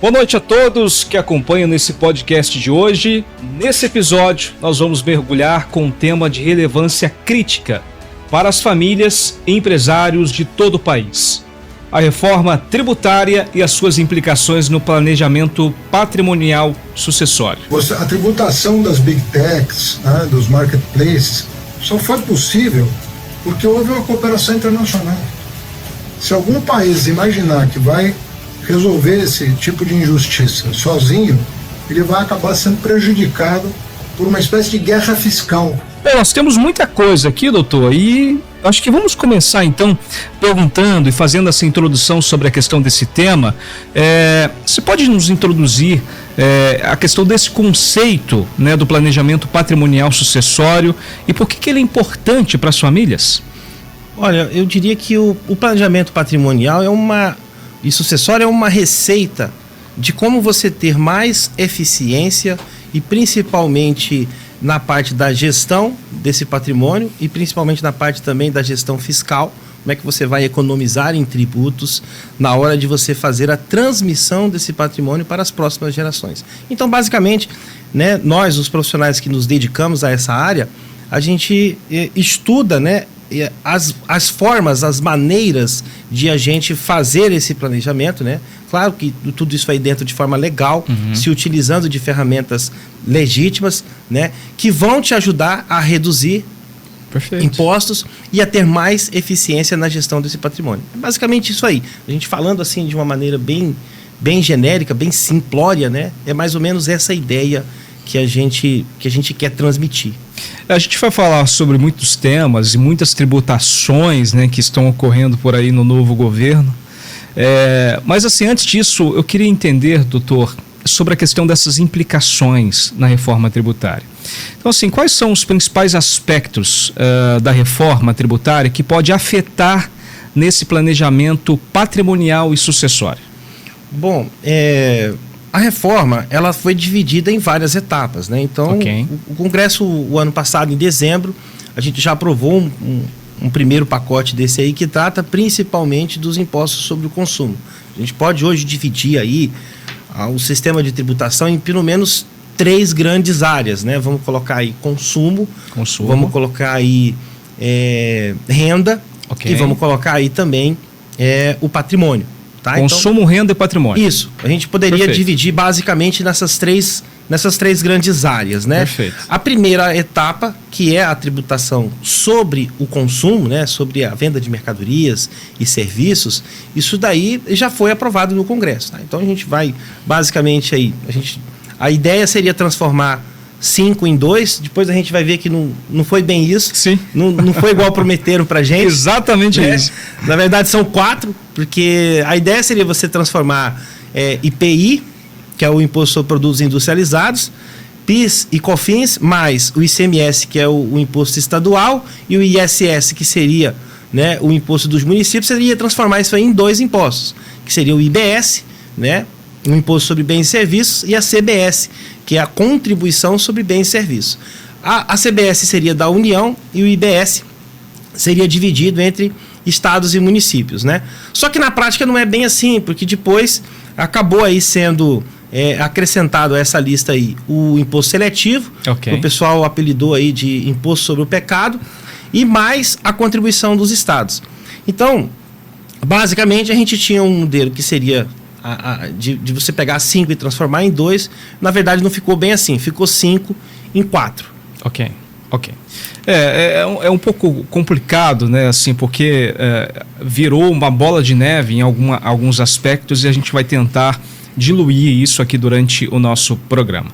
Boa noite a todos que acompanham nesse podcast de hoje. Nesse episódio, nós vamos mergulhar com um tema de relevância crítica para as famílias e empresários de todo o país: a reforma tributária e as suas implicações no planejamento patrimonial sucessório. A tributação das big techs, né, dos marketplaces, só foi possível porque houve uma cooperação internacional. Se algum país imaginar que vai resolver esse tipo de injustiça sozinho, ele vai acabar sendo prejudicado por uma espécie de guerra fiscal. Bem, nós temos muita coisa aqui, doutor, e acho que vamos começar então perguntando e fazendo essa introdução sobre a questão desse tema. Você pode nos introduzir a questão desse conceito, né, do planejamento patrimonial sucessório e por que ele é importante para as famílias? Olha, eu diria que o planejamento patrimonial e sucessório é uma receita de como você ter mais eficiência e principalmente na parte da gestão desse patrimônio e principalmente na parte também da gestão fiscal. Como é que você vai economizar em tributos na hora de você fazer a transmissão desse patrimônio para as próximas gerações. Então, basicamente, né, nós, os profissionais que nos dedicamos a essa área, a gente estuda, né, as formas, as maneiras de a gente fazer esse planejamento, né? Claro que tudo isso vai dentro de forma legal, se utilizando de ferramentas legítimas, né? Que vão te ajudar a reduzir impostos e a ter mais eficiência na gestão desse patrimônio. É basicamente isso aí. A gente falando assim de uma maneira bem genérica, bem simplória, né? É mais ou menos essa ideia que a gente quer transmitir. A gente vai falar sobre muitos temas e muitas tributações, né, que estão ocorrendo por aí no novo governo. Mas assim, antes disso, eu queria entender, doutor, sobre a questão dessas implicações na reforma tributária. Então, assim, quais são os principais aspectos da reforma tributária que pode afetar nesse planejamento patrimonial e sucessório? Bom, a reforma, ela foi dividida em várias etapas, né? Então, o Congresso, o ano passado, em dezembro, a gente já aprovou um primeiro pacote desse aí que trata principalmente dos impostos sobre o consumo. A gente pode hoje dividir aí o sistema de tributação em pelo menos 3 grandes áreas, né? Vamos colocar aí consumo. Vamos colocar aí renda e vamos colocar aí também o patrimônio. Tá? Consumo, então, renda e patrimônio. Isso. A gente poderia dividir basicamente nessas três grandes áreas, né? Perfeito. A primeira etapa, que é a tributação sobre o consumo, né? Sobre a venda de mercadorias e serviços, isso daí já foi aprovado no Congresso. Tá? Então a gente vai basicamente aí, a ideia seria transformar 5 em 2, depois a gente vai ver que não foi bem isso. Sim. Não foi igual prometeram pra gente. Exatamente isso. Na verdade são 4, porque a ideia seria você transformar IPI, que é o Imposto sobre Produtos Industrializados, PIS e COFINS, mais o ICMS, que é o Imposto Estadual, e o ISS, que seria, né, o Imposto dos Municípios, seria transformar isso aí em 2 impostos, que seria o IBS, né, o Imposto sobre Bens e Serviços, e a CBS, que é a Contribuição sobre Bens e Serviços. A CBS seria da União e o IBS seria dividido entre estados e municípios, né? Só que na prática não é bem assim, porque depois acabou aí sendo acrescentado a essa lista aí o imposto seletivo, que o pessoal apelidou aí de imposto sobre o pecado, e mais a contribuição dos estados. Então, basicamente a gente tinha um modelo que seria de você pegar 5 e transformar em 2. Na verdade não ficou bem assim, ficou 5 em 4. Ok. É um pouco complicado, né, assim, porque virou uma bola de neve em alguns aspectos e a gente vai tentar diluir isso aqui durante o nosso programa.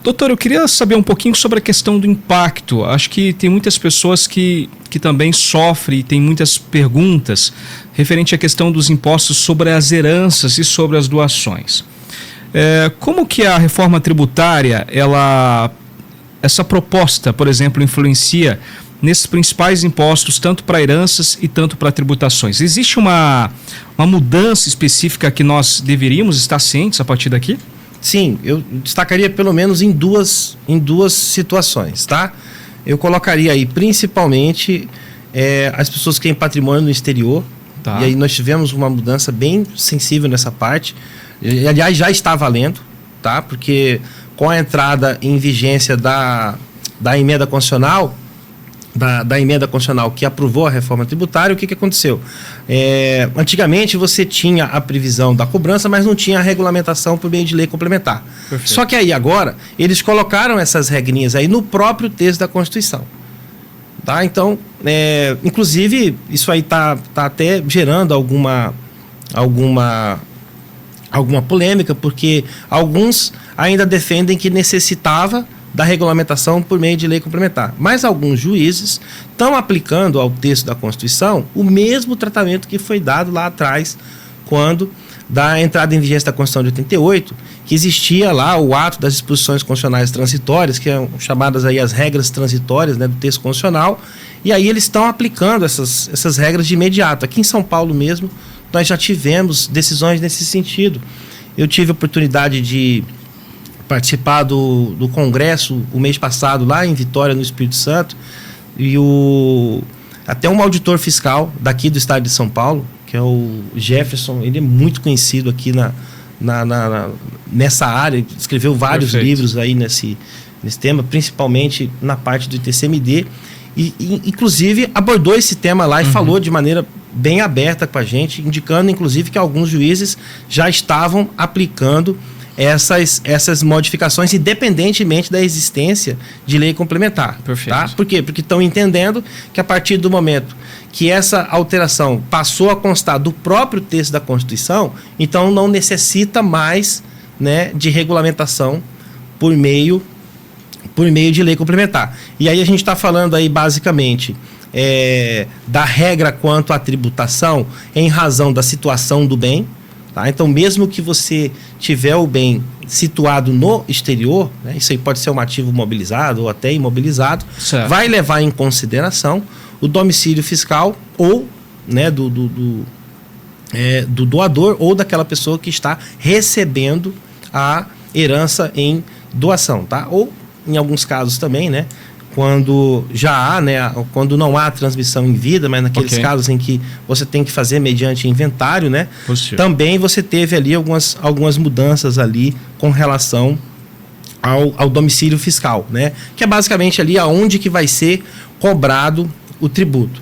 Doutor, eu queria saber um pouquinho sobre a questão do impacto. Acho que tem muitas pessoas que também sofrem e tem muitas perguntas referente à questão dos impostos sobre as heranças e sobre as doações. Como que a reforma tributária, essa proposta, por exemplo, influencia nesses principais impostos, tanto para heranças e tanto para tributações? Existe uma mudança específica que nós deveríamos estar cientes a partir daqui? Sim, eu destacaria pelo menos em duas situações, tá? Eu colocaria aí principalmente as pessoas que têm patrimônio no exterior, tá. E aí nós tivemos uma mudança bem sensível nessa parte. aliás, já está valendo, tá? Porque com a entrada em vigência da emenda constitucional, da emenda constitucional que aprovou a reforma tributária, o que aconteceu? Antigamente você tinha a previsão da cobrança, mas não tinha a regulamentação por meio de lei complementar. Perfeito. Só que aí agora, eles colocaram essas regrinhas aí no próprio texto da Constituição. Tá? Então, inclusive, isso aí tá até gerando alguma polêmica, porque alguns ainda defendem que necessitava da regulamentação por meio de lei complementar. Mas alguns juízes estão aplicando ao texto da Constituição o mesmo tratamento que foi dado lá atrás, quando da entrada em vigência da Constituição de 88, que existia lá o ato das disposições constitucionais transitórias, que são chamadas aí as regras transitórias, né, do texto constitucional, e aí eles estão aplicando essas regras de imediato. Aqui em São Paulo mesmo, nós já tivemos decisões nesse sentido. Eu tive a oportunidade de participar do congresso o mês passado lá em Vitória, no Espírito Santo, e até um auditor fiscal daqui do estado de São Paulo, que é o Jefferson, ele é muito conhecido aqui nessa área, escreveu vários livros aí nesse tema, principalmente na parte do ITCMD, e inclusive abordou esse tema lá e falou de maneira bem aberta com a gente, indicando inclusive que alguns juízes já estavam aplicando essas modificações, independentemente da existência de lei complementar. Perfeito. Tá? Por quê? Porque estão entendendo que a partir do momento que essa alteração passou a constar do próprio texto da Constituição, então não necessita mais, né, de regulamentação por meio de lei complementar. E aí a gente está falando aí basicamente da regra quanto à tributação em razão da situação do bem. Tá? Então, mesmo que você tiver o bem situado no exterior, né, isso aí pode ser um ativo mobilizado ou até imobilizado, certo, vai levar em consideração o domicílio fiscal ou, né, do doador ou daquela pessoa que está recebendo a herança em doação. Tá? Ou, em alguns casos também, né, quando já há, né, quando não há transmissão em vida, mas naqueles casos em que você tem que fazer mediante inventário, né, também você teve ali algumas mudanças ali com relação ao domicílio fiscal, né, que é basicamente ali aonde que vai ser cobrado o tributo.